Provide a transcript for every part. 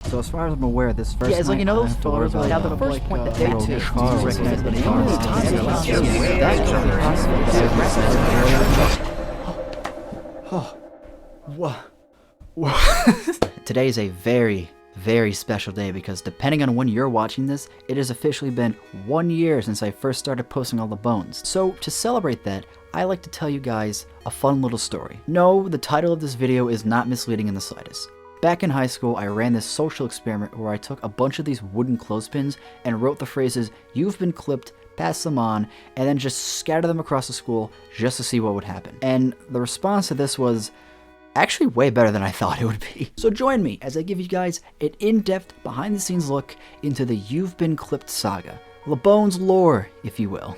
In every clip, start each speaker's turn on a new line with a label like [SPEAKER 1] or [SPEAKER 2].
[SPEAKER 1] So as far as I'm aware, this first
[SPEAKER 2] Yeah, it's like, you know those photos where they have the first point that they take to recognize the Today is a very, very special day because depending on when you're watching this, it has officially been 1 year since I first started posting all the bones. So to celebrate that, I like to tell you guys a fun little story. No, the title of this video is not misleading in the slightest. Back in high school, I ran this social experiment where I took a bunch of these wooden clothespins and wrote the phrases, "You've been clipped, pass them on," and then just scatter them across the school just to see what would happen. And the response to this was actually way better than I thought it would be. So join me as I give you guys an in-depth, behind-the-scenes look into the You've Been Clipped saga. LeBones lore, if you will.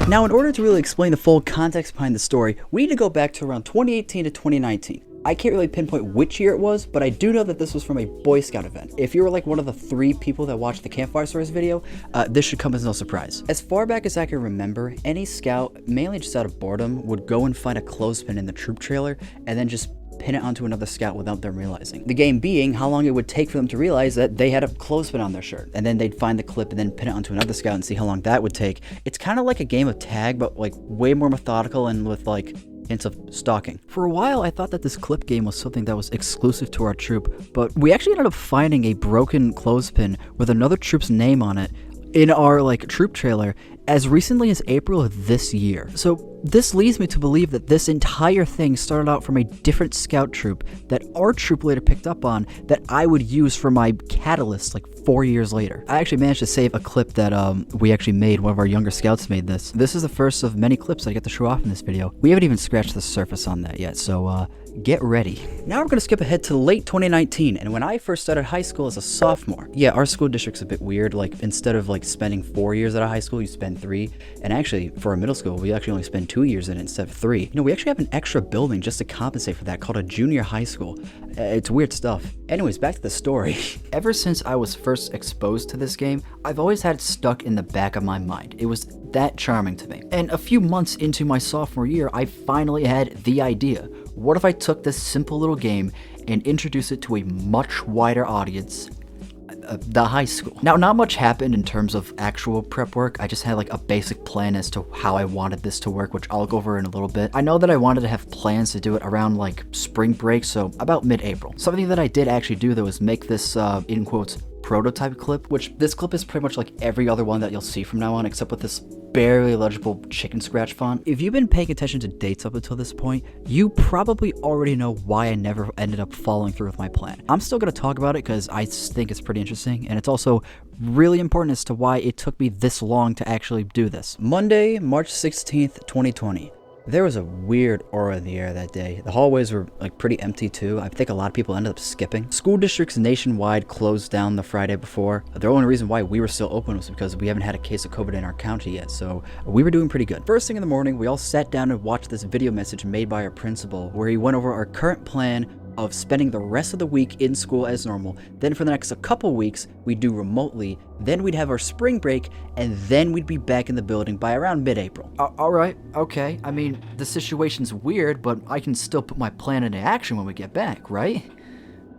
[SPEAKER 2] Now, in order to really explain the full context behind the story, we need to go back to around 2018 to 2019. I can't really pinpoint which year it was, but I do know that this was from a Boy Scout event. If you were like one of the 3 people that watched the Campfire Stories video, this should come as no surprise. As far back as I can remember, any scout, mainly just out of boredom, would go and find a clothespin in the troop trailer and then just pin it onto another scout without them realizing. The game being how long it would take for them to realize that they had a clothespin on their shirt. And then they'd find the clip and then pin it onto another scout and see how long that would take. It's kind of like a game of tag, but like way more methodical and with like hints of stalking. For a while, I thought that this clip game was something that was exclusive to our troop, but we actually ended up finding a broken clothespin with another troop's name on it in our like troop trailer as recently as April of this year. So this leads me to believe that this entire thing started out from a different scout troop that our troop later picked up on that I would use for my catalyst like 4 years later. I actually managed to save a clip that we actually made. One of our younger scouts made this. This is the first of many clips I get to show off in this video. We haven't even scratched the surface on that yet, so get ready. Now we're gonna skip ahead to late 2019, and when I first started high school as a sophomore. Yeah, our school district's a bit weird. Like instead of like spending 4 years at a high school, you spend 3. And actually, for a middle school, we actually only spend 2 years in it instead of 3. You know, we actually have an extra building just to compensate for that called a junior high school. It's weird stuff. Anyways, back to the story. Ever since I was first exposed to this game, I've always had it stuck in the back of my mind. It was that charming to me. And a few months into my sophomore year, I finally had the idea. What if I took this simple little game and introduced it to a much wider audience? The high school. Now, not much happened in terms of actual prep work. I just had like a basic plan as to how I wanted this to work, which I'll go over in a little bit. I know that I wanted to have plans to do it around like spring break, so about mid-April. Something that I did actually do though is make this, in quotes, prototype clip, which this clip is pretty much like every other one that you'll see from now on, except with this barely legible chicken scratch font. If you've been paying attention to dates up until this point, you probably already know why I never ended up following through with my plan. I'm still going to talk about it because I think it's pretty interesting, and it's also really important as to why it took me this long to actually do this. Monday, March 16th, 2020. There was a weird aura in the air that day. The hallways were like pretty empty too. I think a lot of people ended up skipping. School districts nationwide closed down the Friday before. The only reason why we were still open was because we haven't had a case of COVID in our county yet, so we were doing pretty good. First thing in the morning, we all sat down and watched this video message made by our principal where he went over our current plan of spending the rest of the week in school as normal. Then for the next couple weeks, we'd do remotely. Then we'd have our spring break, and then we'd be back in the building by around mid-April. All right, okay. I mean, the situation's weird, but I can still put my plan into action when we get back, right?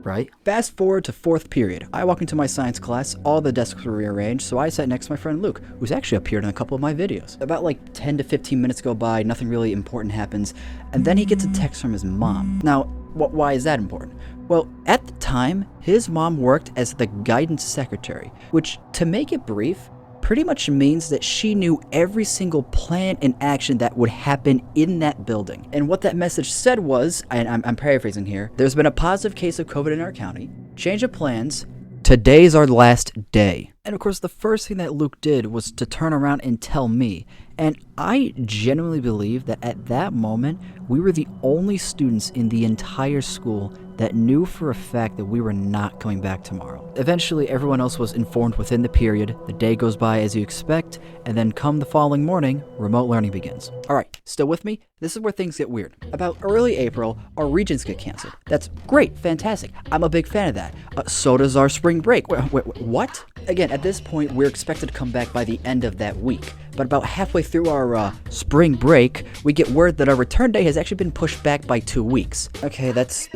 [SPEAKER 2] Right? Fast forward to 4th period. I walk into my science class, all the desks were rearranged, so I sat next to my friend Luke, who's actually appeared in a couple of my videos. About like 10 to 15 minutes go by, nothing really important happens, and then he gets a text from his mom. Now, why is that important? Well, at the time, his mom worked as the guidance secretary, which, to make it brief, pretty much means that she knew every single plan and action that would happen in that building. And what that message said was, and I'm paraphrasing here, there's been a positive case of COVID in our county, change of plans, today's our last day. And of course, the first thing that Luke did was to turn around and tell me. And I genuinely believe that at that moment, we were the only students in the entire school that knew for a fact that we were not coming back tomorrow. Eventually, everyone else was informed within the period, the day goes by as you expect, and then come the following morning, remote learning begins. Alright, still with me? This is where things get weird. About early April, our regents get canceled. That's great, fantastic. I'm a big fan of that. So does our spring break. Wait, what? Again, at this point, we're expected to come back by the end of that week. But about halfway through our spring break, we get word that our return day has actually been pushed back by 2 weeks. Okay, that's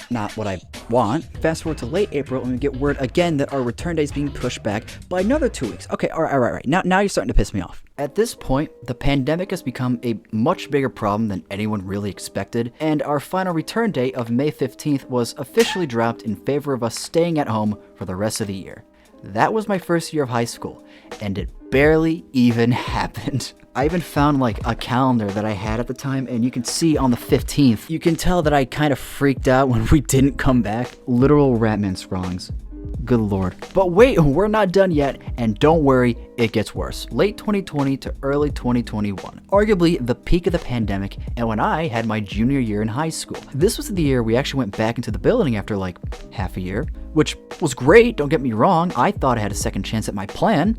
[SPEAKER 2] not what I want. Fast forward to late April, and we get word again that our return day is being pushed back by another 2 weeks. Okay, all right. Now you're starting to piss me off. At this point, the pandemic has become a much bigger problem than anyone really expected, and our final return date of May 15th was officially dropped in favor of us staying at home for the rest of the year. That was my first year of high school, and it barely even happened. I even found like a calendar that I had at the time, and you can see on the 15th, you can tell that I kind of freaked out when we didn't come back. Literal Ratman Scrawlings. Good lord. But wait, we're not done yet, and don't worry, it gets worse. Late 2020 to early 2021. Arguably the peak of the pandemic, and when I had my junior year in high school. This was the year we actually went back into the building after like half a year, which was great, don't get me wrong. I thought I had a second chance at my plan.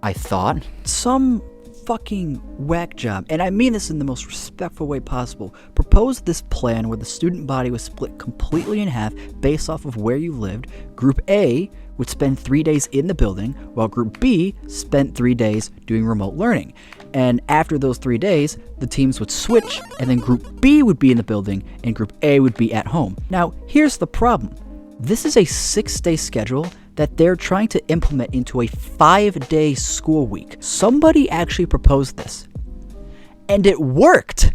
[SPEAKER 2] I thought. Some fucking whack job, and I mean this in the most respectful way possible, proposed this plan where the student body was split completely in half based off of where you lived. Group A would spend 3 days in the building, while Group B spent 3 days doing remote learning. And after those 3 days, the teams would switch, and then Group B would be in the building, and Group A would be at home. Now, here's the problem. This is a 6-day schedule that they're trying to implement into a 5-day school week. Somebody actually proposed this, and it worked.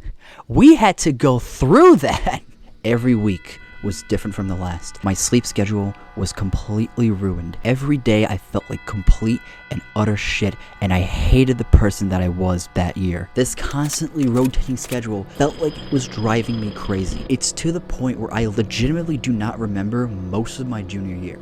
[SPEAKER 2] We had to go through that. Every week was different from the last. My sleep schedule was completely ruined. Every day I felt like complete and utter shit, and I hated the person that I was that year. This constantly rotating schedule felt like it was driving me crazy. It's to the point where I legitimately do not remember most of my junior year.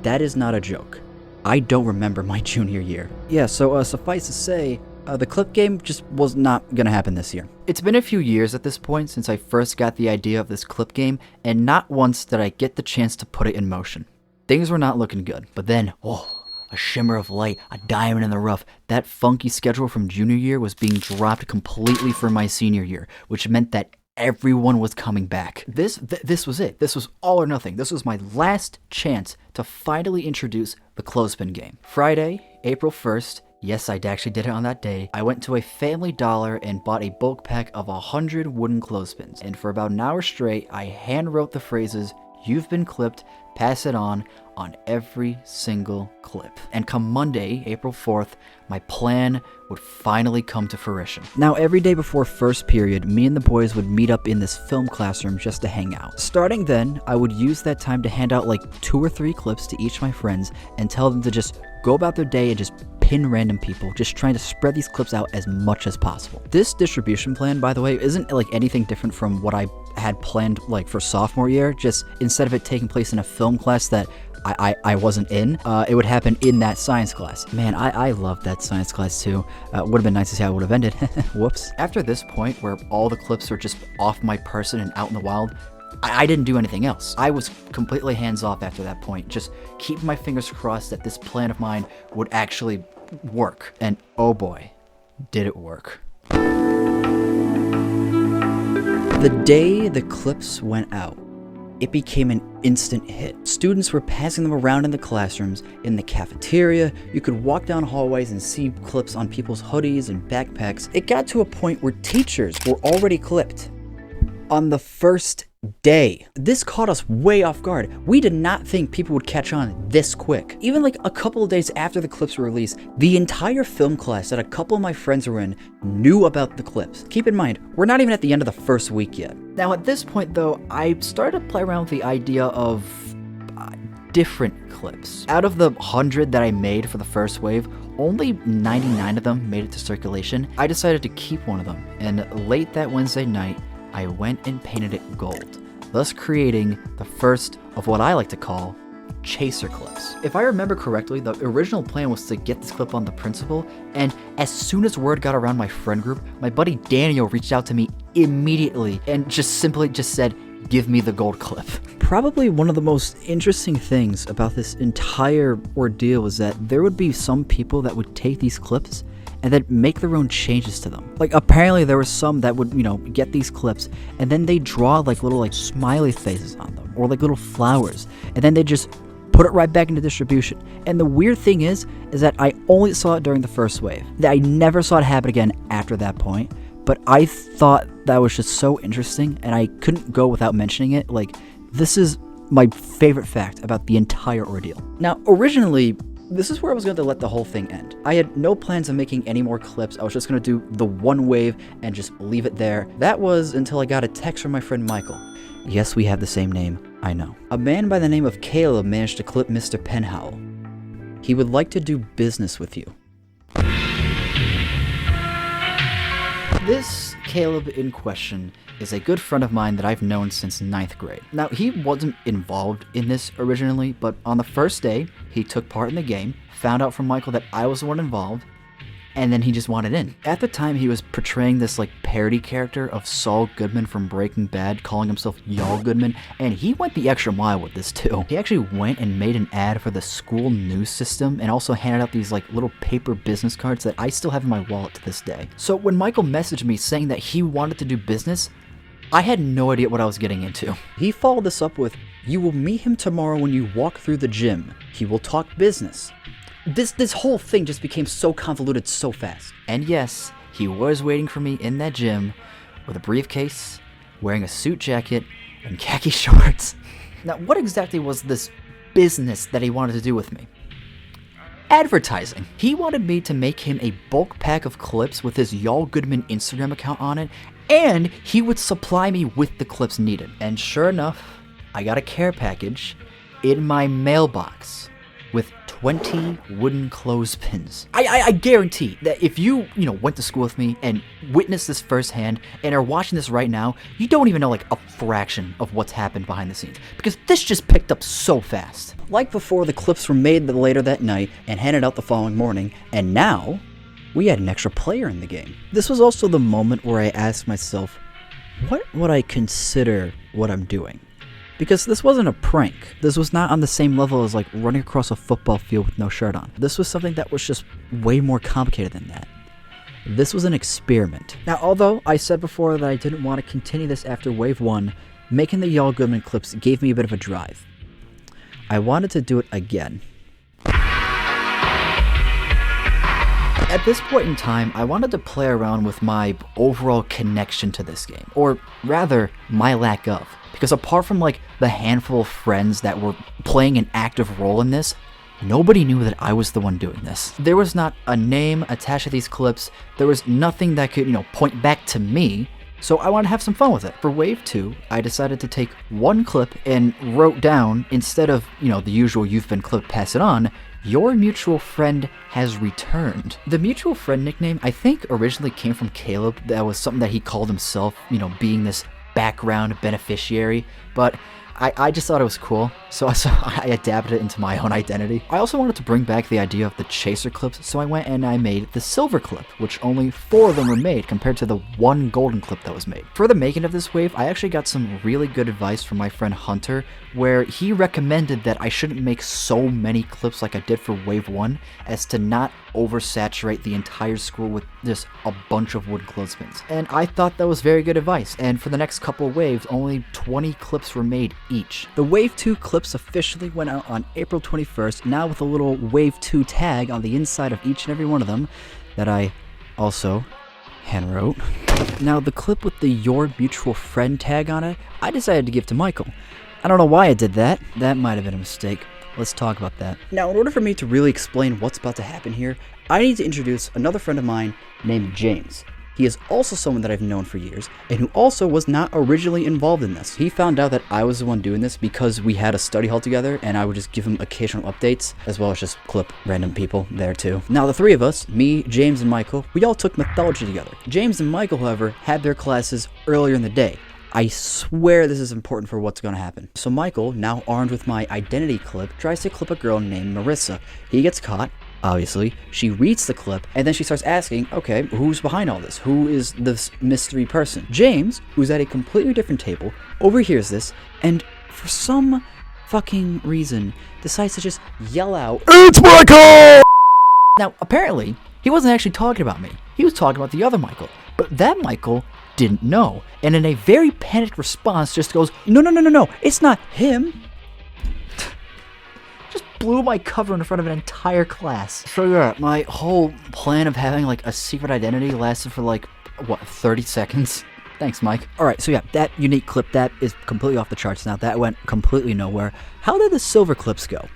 [SPEAKER 2] That is not a joke. I don't remember my junior year. Yeah, so suffice to say, the clip game just was not gonna happen this year. It's been a few years at this point since I first got the idea of this clip game, and not once did I get the chance to put it in motion. Things were not looking good, but then, a shimmer of light, a diamond in the rough. That funky schedule from junior year was being dropped completely for my senior year, which meant that everyone was coming back. This was it. This was all or nothing. This was my last chance to finally introduce the clothespin game. Friday, April 1st, yes, I actually did it on that day, I went to a Family Dollar and bought a bulk pack of 100 wooden clothespins. And for about an hour straight, I hand wrote the phrases, "You've been clipped, pass it on every single clip." And come Monday, April 4th, my plan would finally come to fruition. Now, every day before first period, me and the boys would meet up in this film classroom just to hang out. Starting then, I would use that time to hand out like 2 or 3 clips to each of my friends and tell them to just go about their day and just pin random people, just trying to spread these clips out as much as possible. This distribution plan, by the way, isn't like anything different from what I had planned like for sophomore year. Just instead of it taking place in a film class that I wasn't in, it would happen in that science class. Man, I loved that science class too. Would have been nice to see how it would have ended. Whoops. After this point, where all the clips are just off my person and out in the wild, I didn't do anything else. I was completely hands off after that point, just keeping my fingers crossed that this plan of mine would actually work. And oh boy, did it work. The day the clips went out, it became an instant hit. Students were passing them around in the classrooms, in the cafeteria. You could walk down hallways and see clips on people's hoodies and backpacks. It got to a point where teachers were already clipped on the first day. This caught us way off guard. We did not think people would catch on this quick. Even like a couple of days after the clips were released, the entire film class that a couple of my friends were in knew about the clips. Keep in mind, we're not even at the end of the first week yet. Now at this point though, I started to play around with the idea of different clips. Out of the 100 that I made for the first wave, only 99 of them made it to circulation. I decided to keep one of them, and late that Wednesday night, I went and painted it gold, thus creating the first of what I like to call chaser clips. If I remember correctly, the original plan was to get this clip on the principal, and as soon as word got around my friend group, my buddy Daniel reached out to me immediately and just simply said, "Give me the gold clip." Probably one of the most interesting things about this entire ordeal was that there would be some people that would take these clips and then make their own changes to them. Like apparently there were some that would, get these clips and then they draw like little smiley faces on them or like little flowers, and then they just put it right back into distribution. And the weird thing is that I only saw it during the first wave. I never saw it happen again after that point, but I thought that was just so interesting, and I couldn't go without mentioning it. Like, this is my favorite fact about the entire ordeal. Now, originally, this is where I was going to let the whole thing end. I had no plans of making any more clips. I was just going to do the one wave and just leave it there. That was until I got a text from my friend Michael. Yes, we have the same name, I know. A man by the name of Caleb managed to clip Mr. Penhowl. He would like to do business with you. This Caleb in question is a good friend of mine that I've known since 9th grade. Now, he wasn't involved in this originally, but on the first day, he took part in the game, found out from Michael that I was the one involved, and then he just wanted in. At the time, he was portraying this like parody character of Saul Goodman from Breaking Bad, calling himself Y'all Goodman, and he went the extra mile with this too. He actually went and made an ad for the school news system and also handed out these like little paper business cards that I still have in my wallet to this day. So when Michael messaged me saying that he wanted to do business, I had no idea what I was getting into. He followed this up with, "You will meet him tomorrow when you walk through the gym. He will talk business." This whole thing just became so convoluted so fast. And yes, he was waiting for me in that gym with a briefcase, wearing a suit jacket, and khaki shorts. Now, what exactly was this business that he wanted to do with me? Advertising. He wanted me to make him a bulk pack of clips with his Y'all Goodman Instagram account on it, and he would supply me with the clips needed. And sure enough, I got a care package in my mailbox with 20 wooden clothespins. I guarantee that if you went to school with me and witnessed this firsthand and are watching this right now, you don't even know like a fraction of what's happened behind the scenes, because this just picked up so fast. Like before, the clips were made later that night and handed out the following morning, and now we had an extra player in the game. This was also the moment where I asked myself, what would I consider what I'm doing? Because this wasn't a prank. This was not on the same level as like running across a football field with no shirt on. This was something that was just way more complicated than that. This was an experiment. Now, although I said before that I didn't want to continue this after Wave 1, making the Y'all Goodman clips gave me a bit of a drive. I wanted to do it again. At this point in time, I wanted to play around with my overall connection to this game, or rather, my lack of. Because apart from like the handful of friends that were playing an active role in this, nobody knew that I was the one doing this. There was not a name attached to these clips. There was nothing that could, point back to me. So I wanted to have some fun with it. For Wave 2, I decided to take one clip and wrote down, instead of, the usual "you've been clipped, pass it on," "Your mutual friend has returned." The mutual friend nickname, I think, originally came from Caleb. That was something that he called himself, being this background beneficiary, but I just thought it was cool, so I adapted it into my own identity. I also wanted to bring back the idea of the chaser clips, so I went and I made the silver clip, which only 4 of them were made compared to the 1 golden clip that was made. For the making of this wave, I actually got some really good advice from my friend Hunter, where he recommended that I shouldn't make so many clips like I did for Wave 1, as to not oversaturate the entire school with just a bunch of wooden clothespins. And I thought that was very good advice, and for the next couple of waves, only 20 clips were made each. The Wave 2 clips officially went out on April 21st, now with a little Wave 2 tag on the inside of each and every one of them that I also handwrote. Now, the clip with the "Your Mutual Friend" tag on it, I decided to give to Michael. I don't know why I did that. That might have been a mistake. Let's talk about that. Now, in order for me to really explain what's about to happen here, I need to introduce another friend of mine named James. He is also someone that I've known for years, and who also was not originally involved in this. He found out that I was the one doing this because we had a study hall together, and I would just give him occasional updates, as well as just clip random people there too. Now, the 3 of us, me, James, and Michael, we all took mythology together. James and Michael, however, had their classes earlier in the day. I swear this is important for what's going to happen. So Michael, now armed with my identity clip, tries to clip a girl named Marissa. He gets caught, obviously. She reads the clip, and then she starts asking, okay, who's behind all this? Who is this mystery person? James, who's at a completely different table, overhears this, and for some fucking reason, decides to just yell out, "It's Michael!" Now, apparently, he wasn't actually talking about me. He was talking about the other Michael. But that Michael didn't know, and in a very panicked response just goes, no, it's not him. blew my cover in front of an entire class. So yeah, my whole plan of having like a secret identity lasted for like, what, 30 seconds? Thanks, Mike. Alright, so yeah, that unique clip, that is completely off the charts now. That went completely nowhere. How did the silver clips go?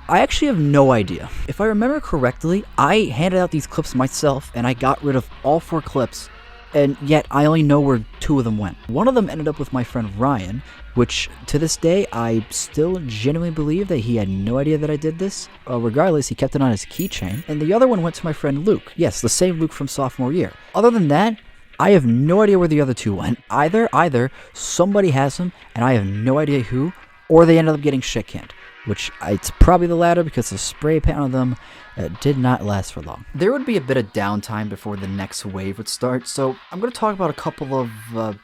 [SPEAKER 2] I actually have no idea. If I remember correctly, I handed out these clips myself, and I got rid of all 4 clips, and yet I only know where 2 of them went. One of them ended up with my friend Ryan, which to this day, I still genuinely believe that he had no idea that I did this. Regardless, he kept it on his keychain. And the other one went to my friend Luke. Yes, the same Luke from sophomore year. Other than that, I have no idea where the other 2 went. Either somebody has them, and I have no idea who, or they ended up getting shit canned. Which it's probably the latter because the spray paint on them did not last for long. There would be a bit of downtime before the next wave would start, so I'm going to talk about a couple of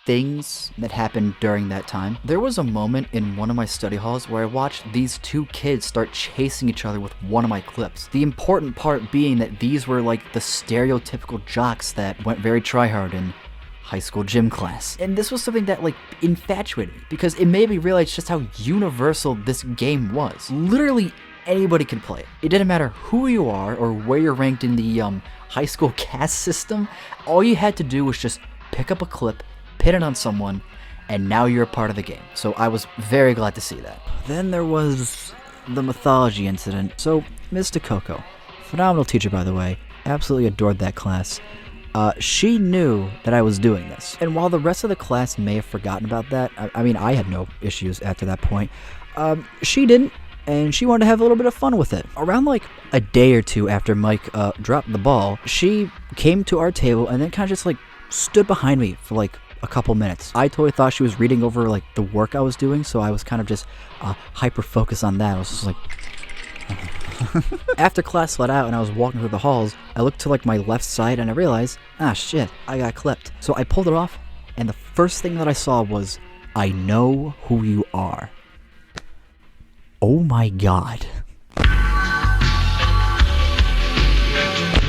[SPEAKER 2] things that happened during that time. There was a moment in one of my study halls where I watched these 2 kids start chasing each other with one of my clips. The important part being that these were like the stereotypical jocks that went very tryhard in high school gym class. And this was something that like infatuated me because it made me realize just how universal this game was. Literally anybody could play it. It didn't matter who you are or where you're ranked in the high school caste system. All you had to do was just pick up a clip, pin it on someone, and now you're a part of the game. So I was very glad to see that. Then there was the mythology incident. So Ms. Coco, phenomenal teacher by the way, absolutely adored that class. She knew that I was doing this. And while the rest of the class may have forgotten about that, I mean, I had no issues after that point, she didn't, and she wanted to have a little bit of fun with it. Around like a day or 2 after Mike dropped the ball, she came to our table and then kind of just like stood behind me for like a couple minutes. I totally thought she was reading over like the work I was doing, so I was kind of just hyper-focused on that. I was just like... After class let out and I was walking through the halls, I looked to like my left side and I realized, ah shit, I got clipped. So I pulled it off, and the first thing that I saw was, I know who you are. Oh my god.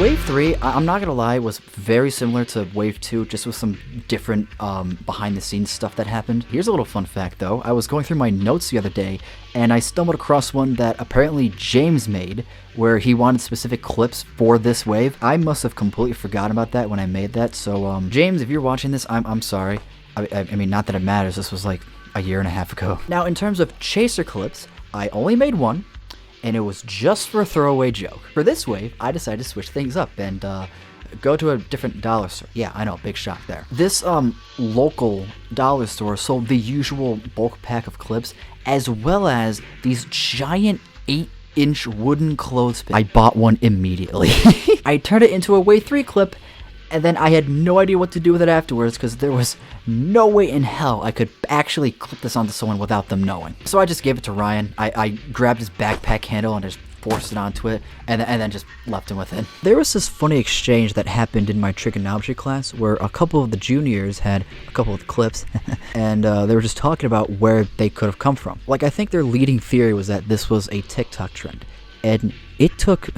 [SPEAKER 2] Wave 3, I'm not gonna lie, was very similar to Wave 2, just with some different behind-the-scenes stuff that happened. Here's a little fun fact, though. I was going through my notes the other day, and I stumbled across one that apparently James made, where he wanted specific clips for this wave. I must have completely forgotten about that when I made that, so James, if you're watching this, I'm sorry. I mean, not that it matters, this was like a year and a half ago. Now, in terms of chaser clips, I only made one, and it was just for a throwaway joke. For this wave, I decided to switch things up and go to a different dollar store. Yeah, I know, big shock there. This local dollar store sold the usual bulk pack of clips, as well as these giant 8-inch wooden clothespins. I bought one immediately. I turned it into a Wave 3 clip, and then I had no idea what to do with it afterwards because there was no way in hell I could actually clip this onto someone without them knowing. So I just gave it to Ryan. I grabbed his backpack handle and just forced it onto it, and then just left him with it. There was this funny exchange that happened in my trigonometry class where a couple of the juniors had a couple of the clips, and they were just talking about where they could have come from. Like, I think their leading theory was that this was a TikTok trend, and it took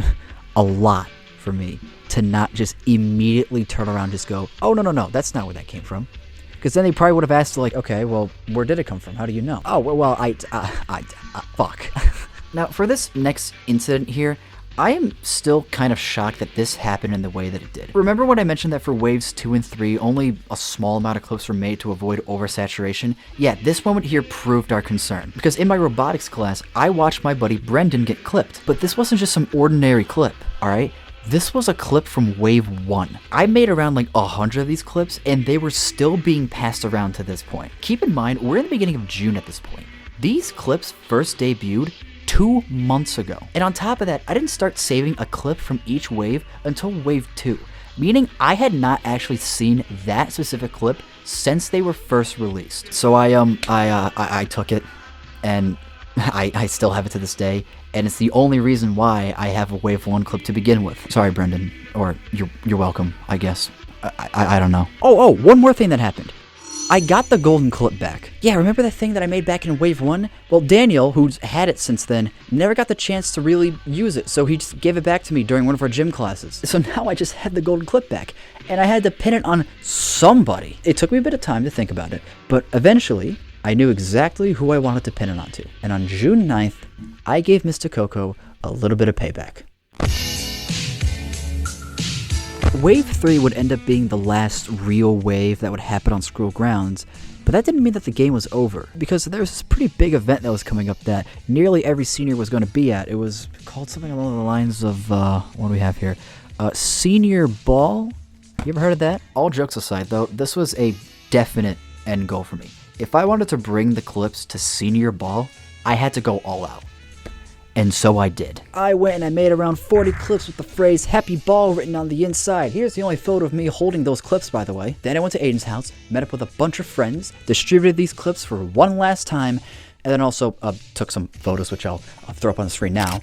[SPEAKER 2] a lot for me to not just immediately turn around and just go, oh, no, that's not where that came from. Because then they probably would have asked, like, okay, well, where did it come from? How do you know? Oh, well, fuck. Now, for this next incident here, I am still kind of shocked that this happened in the way that it did. Remember when I mentioned that for waves 2 and 3, only a small amount of clips were made to avoid oversaturation? Yeah, this moment here proved our concern. Because in my robotics class, I watched my buddy Brendan get clipped. But this wasn't just some ordinary clip, alright? This was a clip from Wave 1. I made around like 100 of these clips, and they were still being passed around to this point. Keep in mind, we're in the beginning of June at this point. These clips first debuted 2 months ago. And on top of that, I didn't start saving a clip from each wave until Wave 2, meaning I had not actually seen that specific clip since they were first released. So I took it, and I still have it to this day, and it's the only reason why I have a Wave 1 clip to begin with. Sorry, Brendan, or you're welcome, I guess. I don't know. Oh, one more thing that happened. I got the golden clip back. Yeah, remember that thing that I made back in Wave 1? Well, Daniel, who's had it since then, never got the chance to really use it, so he just gave it back to me during one of our gym classes. So now I just had the golden clip back, and I had to pin it on somebody. It took me a bit of time to think about it, but eventually, I knew exactly who I wanted to pin it onto. And on June 9th, I gave Mr. Coco a little bit of payback. Wave 3 would end up being the last real wave that would happen on Squirrel Grounds, but that didn't mean that the game was over, because there was this pretty big event that was coming up that nearly every senior was going to be at. It was called something along the lines of, what do we have here? Senior Ball? You ever heard of that? All jokes aside though, this was a definite end goal for me. If I wanted to bring the clips to Senior Ball, I had to go all out. And so I did. I went and I made around 40 clips with the phrase Happy Ball written on the inside. Here's the only photo of me holding those clips, by the way. Then I went to Aiden's house, met up with a bunch of friends, distributed these clips for one last time, and then also took some photos, which I'll throw up on the screen now.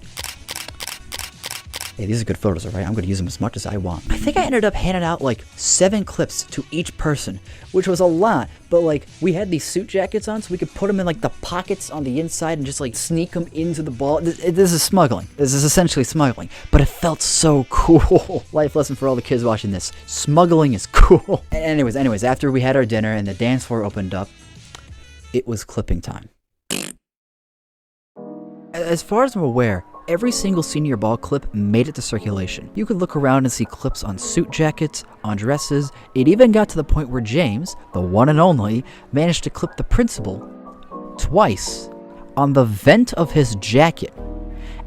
[SPEAKER 2] Hey, these are good photos, alright? I'm gonna use them as much as I want. I think I ended up handing out like 7 clips to each person, which was a lot, but like we had these suit jackets on so we could put them in like the pockets on the inside and just like sneak them into the ball. This is smuggling. This is essentially smuggling, but it felt so cool. Life lesson for all the kids watching this. Smuggling is cool. Anyways, after we had our dinner and the dance floor opened up, it was clipping time. As far as I'm aware, every single Senior Ball clip made it to circulation. You could look around and see clips on suit jackets, on dresses. It even got to the point where James, the one and only, managed to clip the principal twice on the vent of his jacket.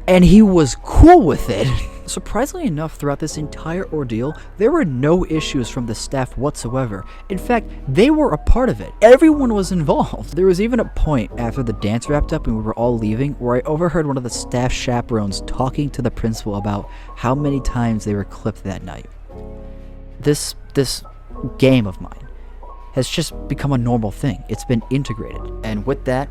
[SPEAKER 2] And he was cool with it. Surprisingly enough, throughout this entire ordeal, there were no issues from the staff whatsoever. In fact, they were a part of it. Everyone was involved. There was even a point after the dance wrapped up and we were all leaving where I overheard one of the staff chaperones talking to the principal about how many times they were clipped that night. This game of mine has just become a normal thing. It's been integrated. And with that,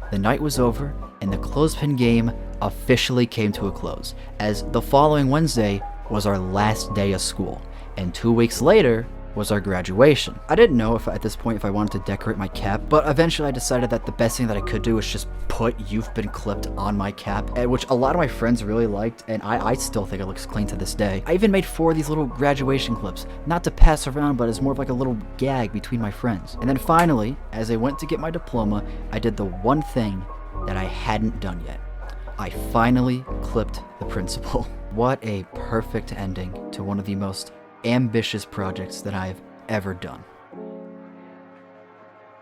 [SPEAKER 2] the night was over and the clothespin game officially came to a close, as the following Wednesday was our last day of school, and 2 weeks later was our graduation. I didn't know at this point if I wanted to decorate my cap, but eventually I decided that the best thing that I could do was just put "You've Been Clipped" on my cap, which a lot of my friends really liked, and I still think it looks clean to this day. I even made 4 of these little graduation clips, not to pass around, but as more of like a little gag between my friends. And then finally, as I went to get my diploma, I did the one thing that I hadn't done yet. I finally clipped the principal. What a perfect ending to one of the most ambitious projects that I've ever done.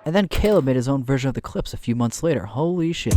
[SPEAKER 2] And then Caleb made his own version of the clips a few months later. Holy shit.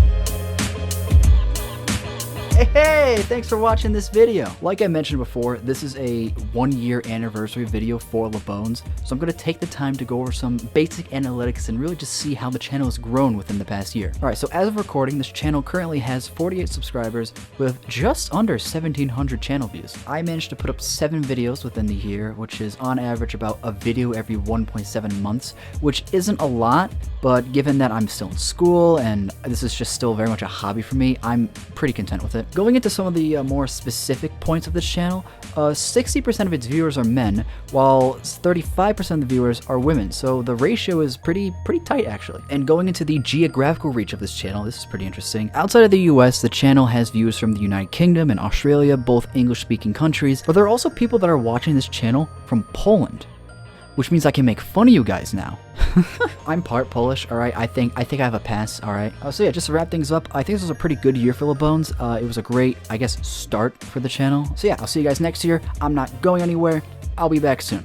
[SPEAKER 2] Hey, thanks for watching this video. Like I mentioned before, this is a 1-year anniversary video for LeBones, so I'm going to take the time to go over some basic analytics and really just see how the channel has grown within the past year. Alright, so as of recording, this channel currently has 48 subscribers with just under 1,700 channel views. I managed to put up 7 videos within the year, which is on average about a video every 1.7 months, which isn't a lot, but given that I'm still in school and this is just still very much a hobby for me, I'm pretty content with it. Going into some of the more specific points of this channel, 60% of its viewers are men, while 35% of the viewers are women, so the ratio is pretty tight actually. And going into the geographical reach of this channel, this is pretty interesting. Outside of the US, the channel has views from the United Kingdom and Australia, both English-speaking countries, but there are also people that are watching this channel from Poland, which means I can make fun of you guys now. I'm part Polish, alright? I think I have a pass, alright? So yeah, just to wrap things up, I think this was a pretty good year for LeBones. It was a great, I guess, start for the channel. So yeah, I'll see you guys next year. I'm not going anywhere. I'll be back soon.